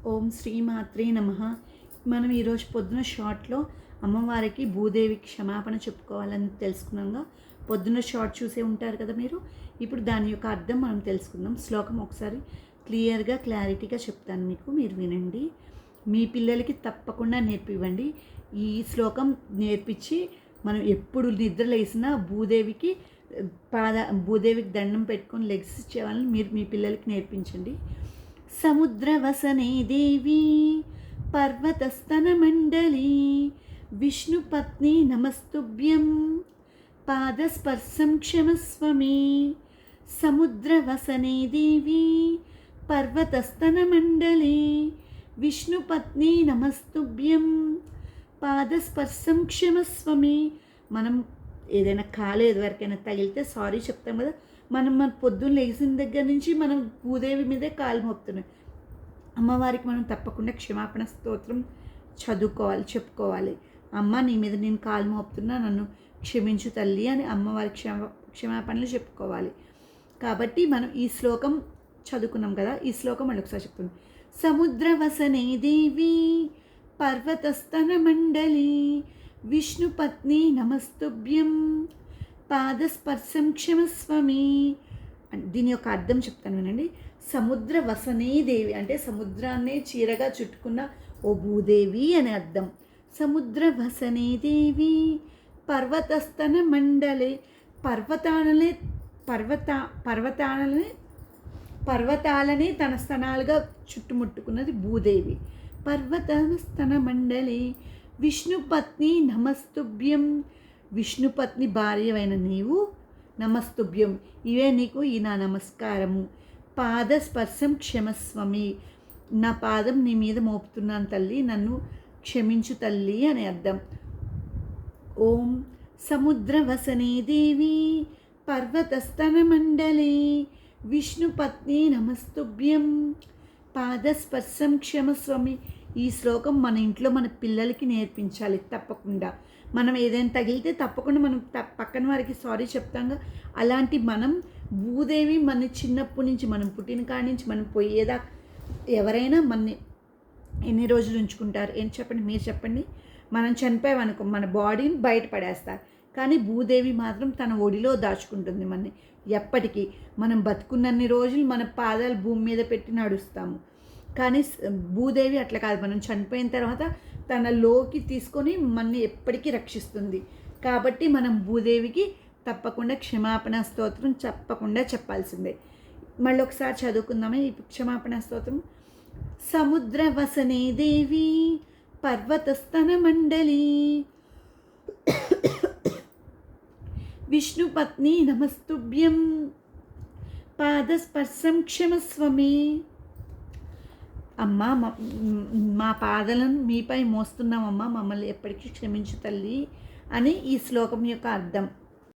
ఓం శ్రీమాత్రే నమః. మనం ఈరోజు పొద్దున షార్ట్లో అమ్మవారికి భూదేవికి క్షమాపణ చెప్పుకోవాలని తెలుసుకున్నాగా. పొద్దున షార్ట్ చూసే ఉంటారు కదా మీరు. ఇప్పుడు దాని యొక్క అర్థం మనం తెలుసుకుందాం. శ్లోకం ఒకసారి క్లారిటీగా చెప్తాను మీకు, మీరు వినండి. మీ పిల్లలకి తప్పకుండా నేర్పివ్వండి. ఈ శ్లోకం నేర్పించి మనం ఎప్పుడు నిద్ర లేసినా భూదేవికి దండం పెట్టుకొని లెగ్స్ ఇచ్చేవాళ్ళని మీరు మీ పిల్లలకి నేర్పించండి. సముద్రవసనే దేవి పర్వతస్తనమండలి విష్ణుపత్ని నమస్తుభ్యం పాదస్పర్శం క్షమస్వమే. సముద్రవసనే దేవి పర్వతస్తనమండలి విష్ణుపత్ని నమస్తుభ్యం పాదస్పర్శం క్షమస్వమే. మనం ఏదైనా కాలేదు ఎవరికైనా తగిలితే సారీ చెప్తాం కదా. మన పొద్దున్న లేచిన దగ్గర నుంచి మనం భూదేవి మీదే కాలు మోపుతున్నాం. అమ్మవారికి మనం తప్పకుండా క్షమాపణ స్తోత్రం చెప్పుకోవాలి. అమ్మ, నీ మీద నేను కాలు మోపుతున్నా, నన్ను క్షమించు తల్లి అని అమ్మవారికి క్షమాపణలు చెప్పుకోవాలి. కాబట్టి మనం ఈ శ్లోకం చదువుకున్నాం కదా. ఈ శ్లోకం మళ్ళీ ఒకసారి చెప్తుంది. సముద్రవసనే దేవి పర్వతస్తన మండలి విష్ణుపత్ని నమస్తుభ్యం పాదస్పర్శం క్షమస్వమి. దీని యొక్క అర్థం చెప్తాను వినండి. సముద్ర వసనే దేవి అంటే సముద్రాన్నే చీరగా చుట్టుకున్న ఓ భూదేవి అనే అర్థం. సముద్ర వసనే దేవి పర్వతస్తన మండలే పర్వతాలనే తన స్తనాలుగా చుట్టుముట్టుకున్నది భూదేవి. పర్వతస్తన మండలే విష్ణుపత్ని నమస్తుభ్యం. విష్ణుపత్ని భార్యవైన నీవు నమస్తుభ్యం, ఇవే నీకు ఈ నా నమస్కారము. పాదస్పర్శం క్షమస్వమి, నా పాదం నీ మీద మోపుతున్నాను తల్లి, నన్ను క్షమించు తల్లి అని అర్థం. ఓం సముద్రవసనే దేవి పర్వతస్తన మండలి విష్ణుపత్ని నమస్తుభ్యం పాదస్పర్శం క్షమస్వమి. ఈ శ్లోకం మన ఇంట్లో మన పిల్లలకి నేర్పించాలి తప్పకుండా. మనం ఏదైనా తగిలితే తప్పకుండా మనం పక్కన వారికి సారీ చెప్తాంగా. అలాంటి మనం భూదేవి మన చిన్నప్పటి నుంచి మనం పుట్టిన కాడి నుంచి మనం పోయేదాకా ఎవరైనా మనని ఎన్ని రోజులు ఉంచుకుంటారు? ఏం చెప్పండి, మీరు చెప్పండి. మనం చనిపోయామనుకో మన బాడీని బయటపడేస్తారు, కానీ భూదేవి మాత్రం తన ఒడిలో దాచుకుంటుంది మనని ఎప్పటికీ. మనం బతుకున్నన్ని రోజులు మన పాదాలు భూమి మీద పెట్టి నడుస్తాము, కానీ భూదేవి అట్లా కాదు. మనం చనిపోయిన తర్వాత తనలోకి తీసుకొని మనని ఎప్పటికీ రక్షిస్తుంది. కాబట్టి మనం భూదేవికి తప్పకుండా క్షమాపణ స్తోత్రం తప్పకుండా చెప్పాల్సిందే. మళ్ళీ ఒకసారి చదువుకుందామే ఈ క్షమాపణ స్తోత్రం. సముద్రవసనే దేవి పర్వతస్తన మండలి విష్ణుపత్ని నమస్తుభ్యం పాదస్పర్శం క్షమస్వమే. అమ్మ, మా పాదాలను మీపై మోస్తున్నామమ్మా, మమ్మల్ని ఎప్పటికీ క్షమించు తల్లి అని ఈ శ్లోకం యొక్క అర్థం.